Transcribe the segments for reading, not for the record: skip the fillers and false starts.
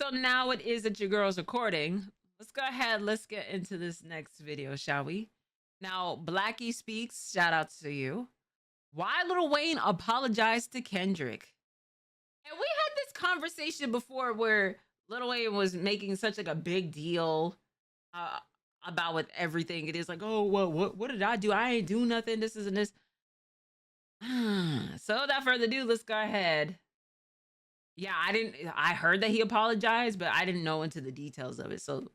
So now it is that your girl's recording. Let's go ahead. Let's get into this next video, shall we? Now, Blackie Speaks, shout out to you. Why Lil Wayne apologized to Kendrick. And we had this conversation before where Lil Wayne was making such like a big deal about with everything. It is like, oh, well, what did I do? I ain't do nothing. This isn't this. So without further ado, let's go ahead. Yeah, I heard that he apologized, but I didn't know into the details of it. So,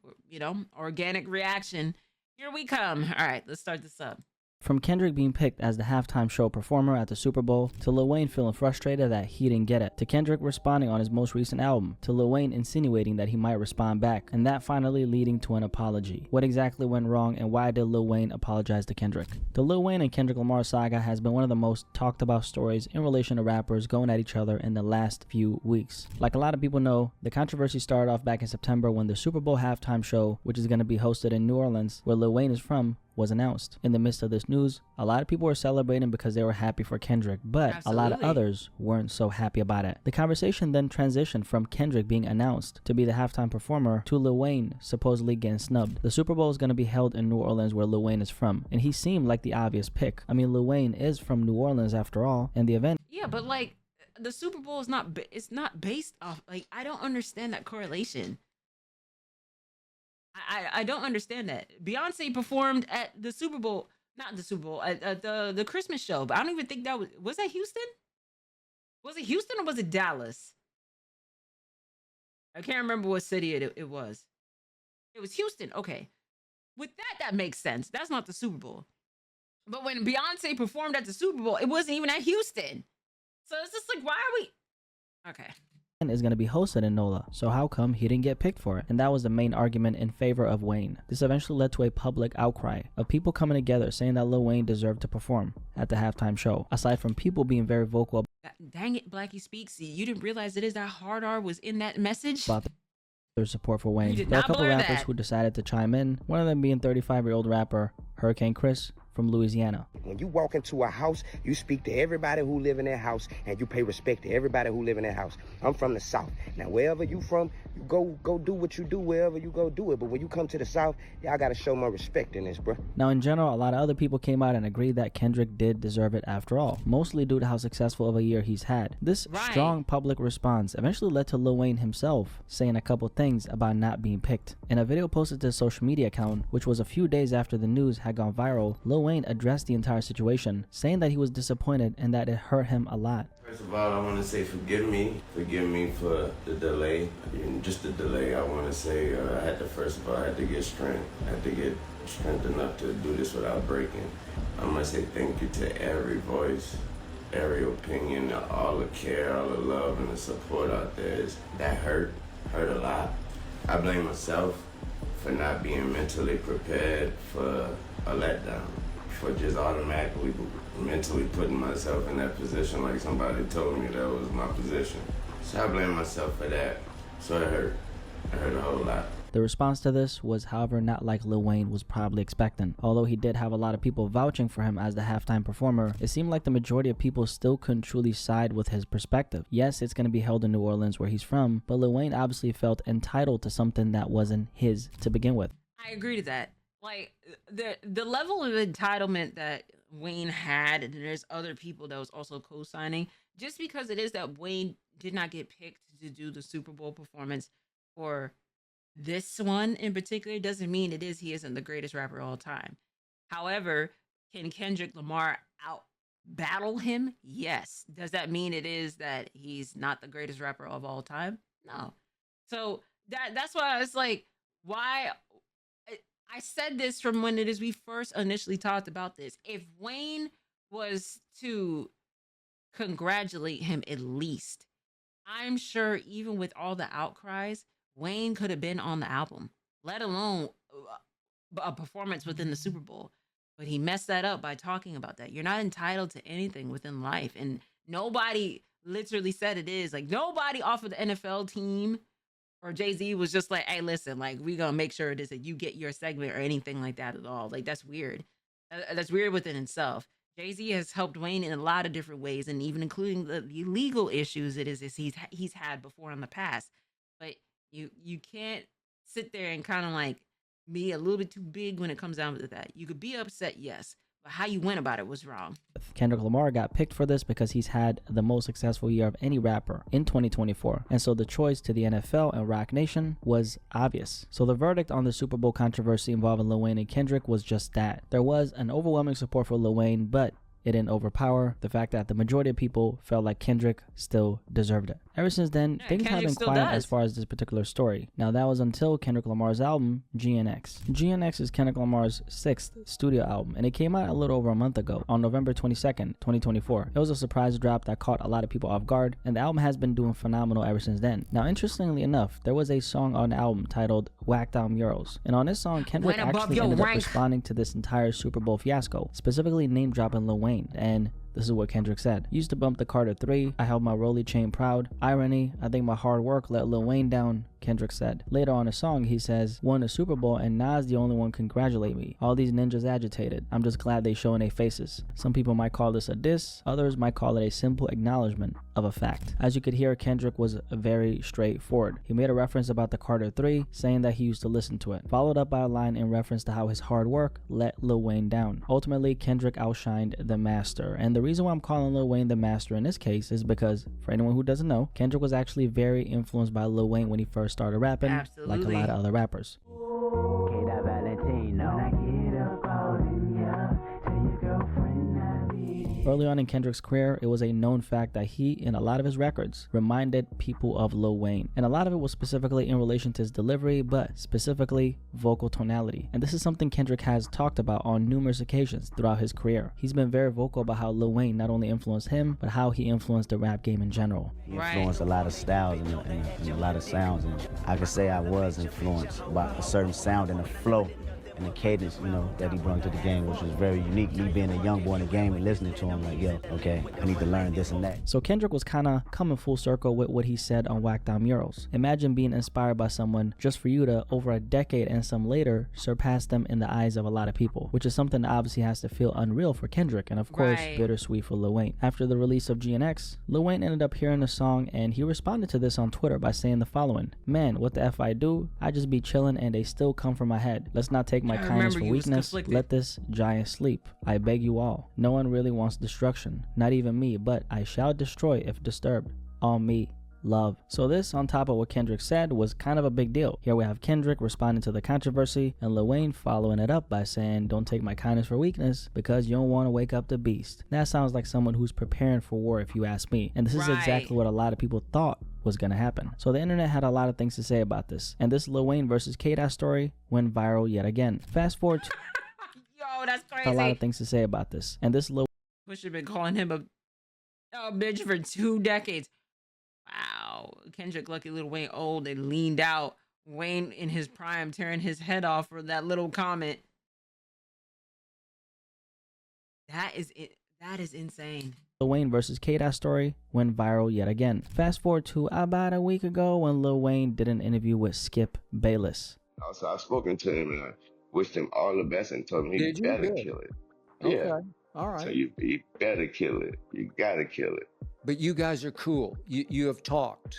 organic reaction. Here we come. All right, let's start this up. From Kendrick being picked as the halftime show performer at the Super Bowl, to Lil Wayne feeling frustrated that he didn't get it, to Kendrick responding on his most recent album, to Lil Wayne insinuating that he might respond back, and that finally leading to an apology. What exactly went wrong, and why did Lil Wayne apologize to Kendrick? The Lil Wayne and Kendrick Lamar saga has been one of the most talked about stories in relation to rappers going at each other in the last few weeks. Like a lot of people know, the controversy started off back in September when the Super Bowl halftime show, which is going to be hosted in New Orleans, where Lil Wayne is from, was announced. In the midst of this news, a lot of people were celebrating because they were happy for Kendrick, but a lot of others weren't so happy about it. The conversation then transitioned from Kendrick being announced to be the halftime performer to Lil Wayne supposedly getting snubbed. The Super Bowl is going to be held in New Orleans, where Lil Wayne is from, and he seemed like the obvious pick. I mean, Lil Wayne is from New Orleans after all, and the event... Yeah, but like, the Super Bowl is not based off, like, I don't understand that correlation. I don't understand that. Beyonce performed at the Super Bowl, not the Super Bowl, at the Christmas show, but I don't even think that was that Houston? Was it Houston or was it Dallas? I can't remember what city it was. It was Houston. Okay. With that makes sense. That's not the Super Bowl. But when Beyonce performed at the Super Bowl, it wasn't even at Houston. So it's just like, why are we... Okay. Is going to be hosted in NOLA, so how come he didn't get picked for it? And that was the main argument in favor of Wayne. This eventually led to a public outcry of people coming together saying that Lil Wayne deserved to perform at the halftime show, aside from people being very vocal. Dang it, Blackie Speaks, you didn't realize it is that hard R was in that message? About their support for Wayne. There are a couple rappers who decided to chime in, one of them being 35-year-old rapper Hurricane Chris from Louisiana. When you walk into a house, you speak to everybody who live in that house, and you pay respect to everybody who live in that house. I'm from the South. Now, wherever you from, you go do what you do wherever you go do it. But when you come to the South, y'all got to show more respect in this, bro. Now, in general, a lot of other people came out and agreed that Kendrick did deserve it after all, mostly due to how successful of a year he's had. This strong public response eventually led to Lil Wayne himself saying a couple things about not being picked. In a video posted to his social media account, which was a few days after the news had gone viral, Lil Wayne addressed the entire situation, saying that he was disappointed and that it hurt him a lot. First of all, I want to say forgive me for the delay. Just the delay, I want to say I had to get strength. I had to get strength enough to do this without breaking. I want to say thank you to every voice, every opinion, all the care, all the love and the support out there. That hurt a lot. I blame myself for not being mentally prepared for a letdown, for just automatically mentally putting myself in that position like somebody told me that was my position. So I blame myself for that. So it hurt. It hurt a whole lot. The response to this was, however, not like Lil Wayne was probably expecting. Although he did have a lot of people vouching for him as the halftime performer, it seemed like the majority of people still couldn't truly side with his perspective. Yes, it's going to be held in New Orleans where he's from, but Lil Wayne obviously felt entitled to something that wasn't his to begin with. I agree to that. Like, the level of entitlement that Wayne had, and there's other people that was also co-signing, just because it is that Wayne did not get picked to do the Super Bowl performance for this one in particular doesn't mean he isn't the greatest rapper of all time. However, can Kendrick Lamar out battle him? Yes. Does that mean it is that he's not the greatest rapper of all time? No. So that's why it's like, why I said this from when we first initially talked about this. If Wayne was to congratulate him, at least, I'm sure even with all the outcries, Wayne could have been on the album, let alone a performance within the Super Bowl. But he messed that up by talking about that. You're not entitled to anything within life. And nobody literally said it is. Like, nobody off of the NFL team or Jay-Z was just like, hey, listen, like, we gonna make sure it is that you get your segment or anything like that at all. Like, that's weird. That's weird within itself. Jay-Z has helped Wayne in a lot of different ways, and even including the legal issues he's had before in the past. But You can't sit there and kind of like be a little bit too big when it comes down to that. You could be upset, yes, but how you went about it was wrong. Kendrick Lamar got picked for this because he's had the most successful year of any rapper in 2024. And so the choice to the NFL and Roc Nation was obvious. So the verdict on the Super Bowl controversy involving Lil Wayne and Kendrick was just that. There was an overwhelming support for Lil Wayne, but it didn't overpower the fact that the majority of people felt like Kendrick still deserved it. Ever since then, things have been quiet as far as this particular story. Now, that was until Kendrick Lamar's album, GNX. GNX is Kendrick Lamar's 6th studio album, and it came out a little over a month ago, on November 22nd, 2024. It was a surprise drop that caught a lot of people off guard, and the album has been doing phenomenal ever since then. Now, interestingly enough, there was a song on the album titled Whacked Out Murals, and on this song, Kendrick actually ended up responding to this entire Super Bowl fiasco, specifically name-dropping Lil Wayne, and this is what Kendrick said. Used to bump the Carter 3, I held my rolly chain proud. Irony, I think my hard work let Lil Wayne down, Kendrick said. Later on in the song, he says, won a Super Bowl and Nas the only one congratulate me. All these ninjas agitated. I'm just glad they showing their faces. Some people might call this a diss, others might call it a simple acknowledgement of a fact. As you could hear, Kendrick was very straightforward. He made a reference about the Carter 3, saying that he used to listen to it, followed up by a line in reference to how his hard work let Lil Wayne down. Ultimately, Kendrick outshined the master, and the reason why I'm calling Lil Wayne the master in this case is because, for anyone who doesn't know, Kendrick was actually very influenced by Lil Wayne when he first started rapping. Absolutely. Like a lot of other rappers. Early on in Kendrick's career, it was a known fact that he, in a lot of his records, reminded people of Lil Wayne. And a lot of it was specifically in relation to his delivery, but specifically vocal tonality. And this is something Kendrick has talked about on numerous occasions throughout his career. He's been very vocal about how Lil Wayne not only influenced him, but how he influenced the rap game in general. He influenced a lot of styles and a lot of sounds. And I could say I was influenced by a certain sound and a flow and the cadence, that he brought to the game, which was very unique. Me being a young boy in the game and listening to him, like, yo, okay, I need to learn this and that. So Kendrick was kind of coming full circle with what he said on Whacked Out Murals. Imagine being inspired by someone just for you to, over a decade and some later, surpass them in the eyes of a lot of people, which is something that obviously has to feel unreal for Kendrick and, of course, bittersweet for Lil Wayne. After the release of GNX, Lil Wayne ended up hearing the song, and he responded to this on Twitter by saying the following: man, what the F I do? I just be chilling and they still come from my head. Let's not take my kindness for weakness. Let this giant sleep. I beg you all. No one really wants destruction. Not even me, but I shall destroy if disturbed. All me. Love. So this, on top of what Kendrick said, was kind of a big deal. Here we have Kendrick responding to the controversy, and Lil Wayne following it up by saying, don't take my kindness for weakness, because you don't want to wake up the beast. That sounds like someone who's preparing for war, if you ask me. And this is exactly what a lot of people thought was going to happen. So the internet had a lot of things to say about this, and this Lil Wayne versus K-Dot story went viral yet again. Fast forward to yo, that's crazy. A lot of things to say about this, and this Lil Bush have been calling him a bitch for 2 decades. Wow. Kendrick lucky Lil Wayne old and leaned out. Wayne in his prime tearing his head off for that little comment. That is it. That is insane. Lil Wayne versus K-Dot story went viral yet again. Fast forward to about a week ago when Lil Wayne did an interview with Skip Bayless. Also, I've spoken to him and I wished him all the best and told him he better kill it. Okay. Yeah. All right. So you better kill it. You gotta kill it. But you guys are cool. You have talked.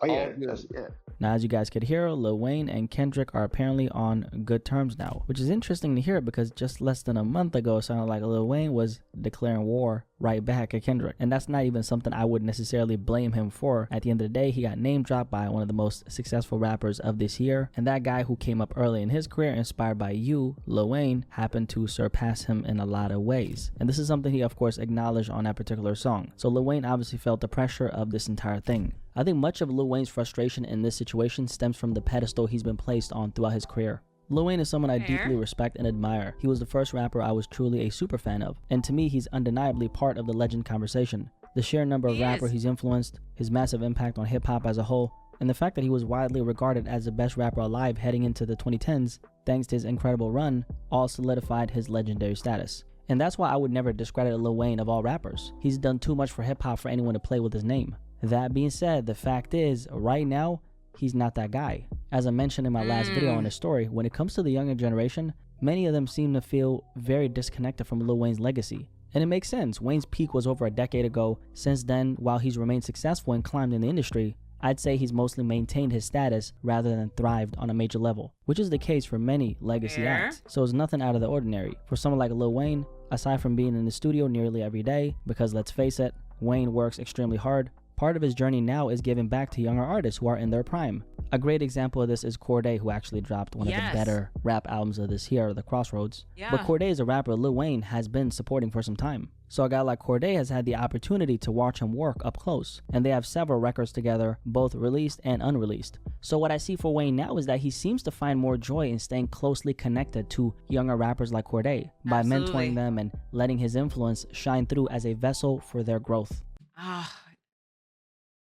Oh yeah, yeah. Now, as you guys could hear, Lil Wayne and Kendrick are apparently on good terms now, which is interesting to hear because just less than a month ago, it sounded like Lil Wayne was declaring war right back at Kendrick. And that's not even something I would necessarily blame him for. At the end of the day, he got name dropped by one of the most successful rappers of this year. And that guy who came up early in his career, inspired by you, Lil Wayne, happened to surpass him in a lot of ways. And this is something he, of course, acknowledged on that particular song. So Lil Wayne obviously felt the pressure of this entire thing. I think much of Lil Wayne's frustration in this situation stems from the pedestal he's been placed on throughout his career. Lil Wayne is someone I deeply respect and admire. He was the first rapper I was truly a super fan of, and to me he's undeniably part of the legend conversation. The sheer number of rappers he's influenced, his massive impact on hip-hop as a whole, and the fact that he was widely regarded as the best rapper alive heading into the 2010s, thanks to his incredible run, all solidified his legendary status. And that's why I would never discredit Lil Wayne of all rappers. He's done too much for hip-hop for anyone to play with his name. That being said, the fact is, right now, he's not that guy. As I mentioned in my last video on his story, when it comes to the younger generation, many of them seem to feel very disconnected from Lil Wayne's legacy. And it makes sense. Wayne's peak was over a decade ago. Since then, while he's remained successful and climbed in the industry, I'd say he's mostly maintained his status rather than thrived on a major level, which is the case for many legacy Fair. acts. So it's nothing out of the ordinary. For someone like Lil Wayne, aside from being in the studio nearly every day, because let's face it, Wayne works extremely hard, part of his journey now is giving back to younger artists who are in their prime. A great example of this is Cordae, who actually dropped one of the better rap albums of this year, The Crossroads. Yeah. But Cordae is a rapper Lil Wayne has been supporting for some time. So a guy like Cordae has had the opportunity to watch him work up close, and they have several records together, both released and unreleased. So what I see for Wayne now is that he seems to find more joy in staying closely connected to younger rappers like Cordae by Absolutely. mentoring them and letting his influence shine through as a vessel for their growth. Ah,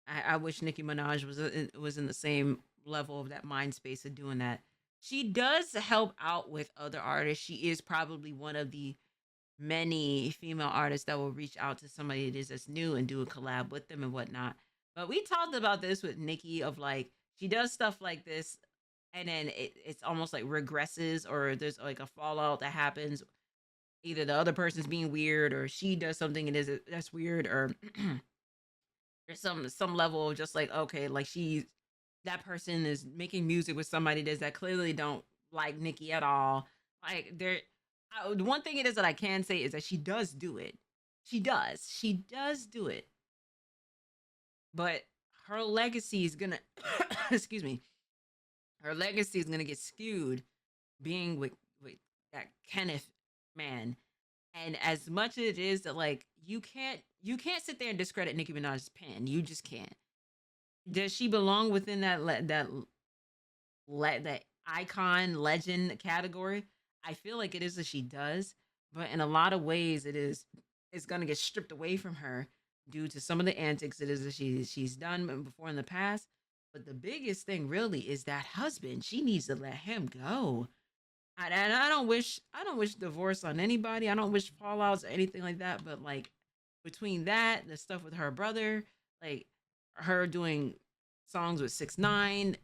I wish Nicki Minaj was in the same level of that mind space of doing that. She does help out with other artists. She is probably one of the many female artists that will reach out to somebody that is that's new and do a collab with them and whatnot. But we talked about this with Nicki of like she does stuff like this, and then it's almost like regresses, or there's like a fallout that happens. Either the other person's being weird, or she does something and that's weird, or there's some level of just like, okay, like that person is making music with somebody that clearly don't like Nicki at all. Like the one thing it is that I can say is that she does do it. She does do it. But her legacy is gonna excuse me. Her legacy is gonna get skewed being with that Kenneth man. And as much as it is that like you can't sit there and discredit Nicki Minaj's pen. You just can't. Does she belong within that icon legend category? I feel like it is that she does, but in a lot of ways it's gonna get stripped away from her due to some of the antics it is that she's done before in the past. But the biggest thing really is that husband. She needs to let him go. And I don't wish divorce on anybody. I don't wish fallouts or anything like that. But like between that, the stuff with her brother, like her doing songs with 6ix9ine,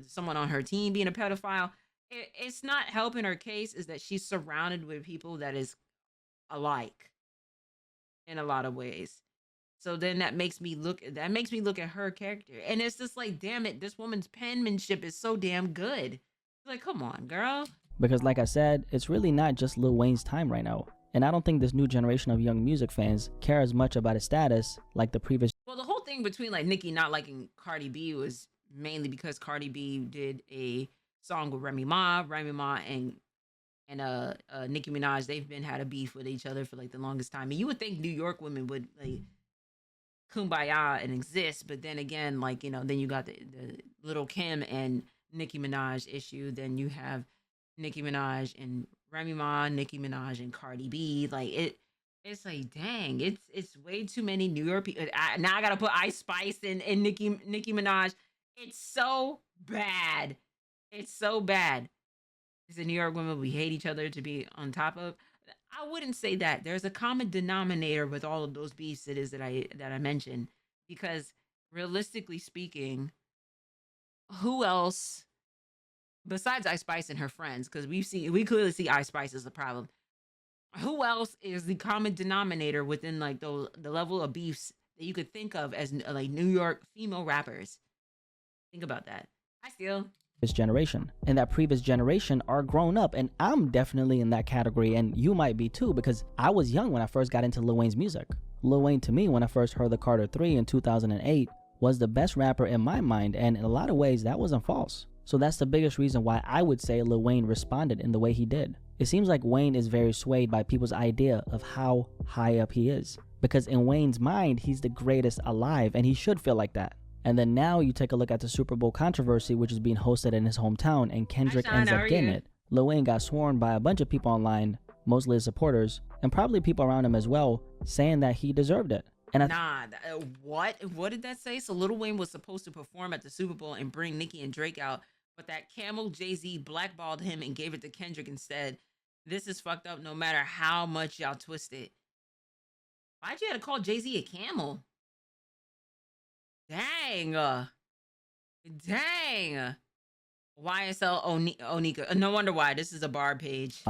someone on her team being a pedophile, it's not helping her case. Is that she's surrounded with people that is alike in a lot of ways. So then that makes me look at her character, and it's just like, damn it, this woman's penmanship is so damn good. Like, come on, girl. Because like I said, it's really not just Lil Wayne's time right now. And I don't think this new generation of young music fans care as much about his status like the previous. Well, the whole thing between like Nicki not liking Cardi B was mainly because Cardi B did a song with Remy Ma and Nicki Minaj. They've had a beef with each other for like the longest time. And you would think New York women would like kumbaya and exist, but then again, like, you know, then you got the Little Kim and Nicki Minaj issue. Then you have Nicki Minaj and Remy Ma, Nicki Minaj and Cardi B. Like it's like, dang, it's way too many New York people. Now I gotta put Ice Spice and Nicki Minaj. It's so bad. It's so bad. It's the New York women we hate each other to be on top of. I wouldn't say that. There's a common denominator with all of those beefs it is that I mentioned, because realistically speaking, who else besides Ice Spice and her friends, because we clearly see Ice Spice as the problem. Who else is the common denominator within like the level of beefs that you could think of as like New York female rappers? Think about that. I still this generation, and that previous generation are grown up, and I'm definitely in that category, and you might be too, because I was young when I first got into Lil Wayne's music. Lil Wayne, to me, when I first heard the Carter 3 in 2008, was the best rapper in my mind, and in a lot of ways that wasn't false. So that's the biggest reason why I would say Lil Wayne responded in the way he did. It seems like Wayne is very swayed by people's idea of how high up he is, because in Wayne's mind, he's the greatest alive, and he should feel like that. And then now you take a look at the Super Bowl controversy, which is being hosted in his hometown, and Kendrick ends up getting it. Lil Wayne got sworn by a bunch of people online, mostly his supporters, and probably people around him as well, saying that he deserved it. And what did that say? So Lil Wayne was supposed to perform at the Super Bowl and bring Nicki and Drake out, but that camel Jay-Z blackballed him and gave it to Kendrick instead. This is fucked up no matter how much y'all twist it. Why'd you have to call Jay-Z a camel? Dang. YSL Onika. No wonder why. This is a bar page.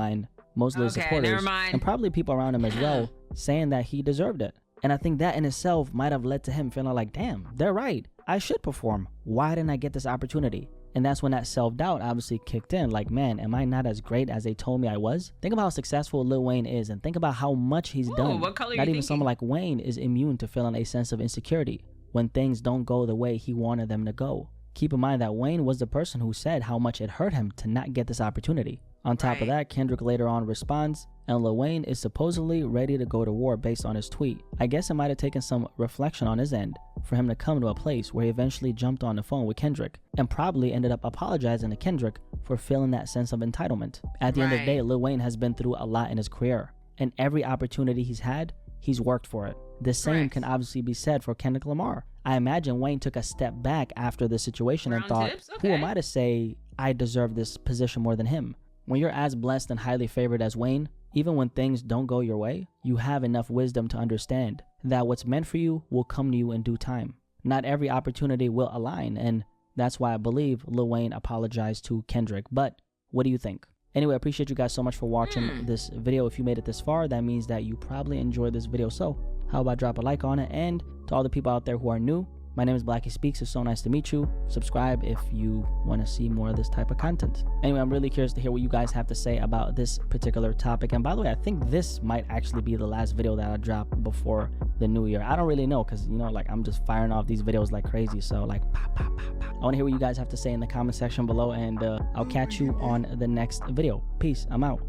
Mostly his supporters, never mind. and probably people around him as well, saying that he deserved it. And I think that in itself might have led to him feeling like, damn, they're right. I should perform. Why didn't I get this opportunity? And that's when that self-doubt obviously kicked in. Like, man, am I not as great as they told me I was? Think about how successful Lil Wayne is, and think about how much he's done. What color Not you even someone thinking? like Wayne is immune to feeling a sense of insecurity when things don't go the way he wanted them to go. Keep in mind that Wayne was the person who said how much it hurt him to not get this opportunity. On top of Right. that, Kendrick later on responds, and Lil Wayne is supposedly ready to go to war based on his tweet. I guess it might have taken some reflection on his end for him to come to a place where he eventually jumped on the phone with Kendrick and probably ended up apologizing to Kendrick for feeling that sense of entitlement. At the end of the day, Right. Lil Wayne has been through a lot in his career, and every opportunity he's had, he's worked for it. The same Correct. can obviously be said for Kendrick Lamar. I imagine Wayne took a step back after the situation and Round thought, tips? who am Okay. I to say I deserve this position more than him? When you're as blessed and highly favored as Wayne, even when things don't go your way, you have enough wisdom to understand that what's meant for you will come to you in due time. Not every opportunity will align, and that's why I believe Lil Wayne apologized to Kendrick. But what do you think? Anyway, I appreciate you guys so much for watching this video. If you made it this far, that means that you probably enjoyed this video. So how about drop a like on it? And to all the people out there who are new, my name is Blackie Speaks. It's so nice to meet you. Subscribe if you want to see more of this type of content. Anyway, I'm really curious to hear what you guys have to say about this particular topic. And by the way, I think this might actually be the last video that I drop before the new year. I don't really know because, you know, like I'm just firing off these videos like crazy. So like, pop, pop, pop, pop. I want to hear what you guys have to say in the comment section below. And I'll catch you on the next video. Peace. I'm out.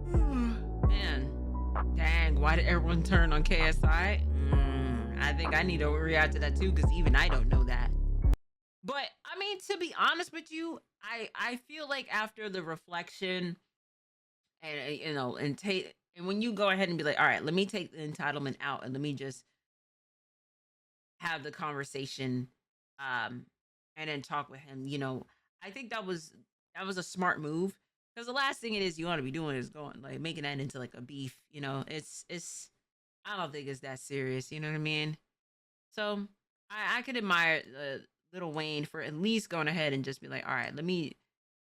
Man, dang, why did everyone turn on KSI? I think I need to react to that too, because even I don't know that. But I mean, to be honest with you, I feel like after the reflection and you know, and when you go ahead and be like, all right, let me take the entitlement out and let me just have the conversation, and then talk with him. You know, I think that was a smart move, because the last thing it is you want to be doing is going like making that into like a beef. You know, it's I don't think it's that serious. You know what I mean? So I could admire Little Wayne for at least going ahead and just be like, all right, let me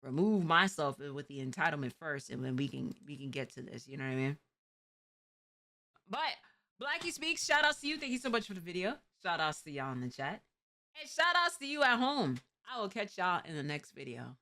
remove myself with the entitlement first, and then we can get to this. You know what I mean? But Blackie Speaks, shout outs to you. Thank you so much for the video. Shout outs to y'all in the chat. And shout outs to you at home. I will catch y'all in the next video.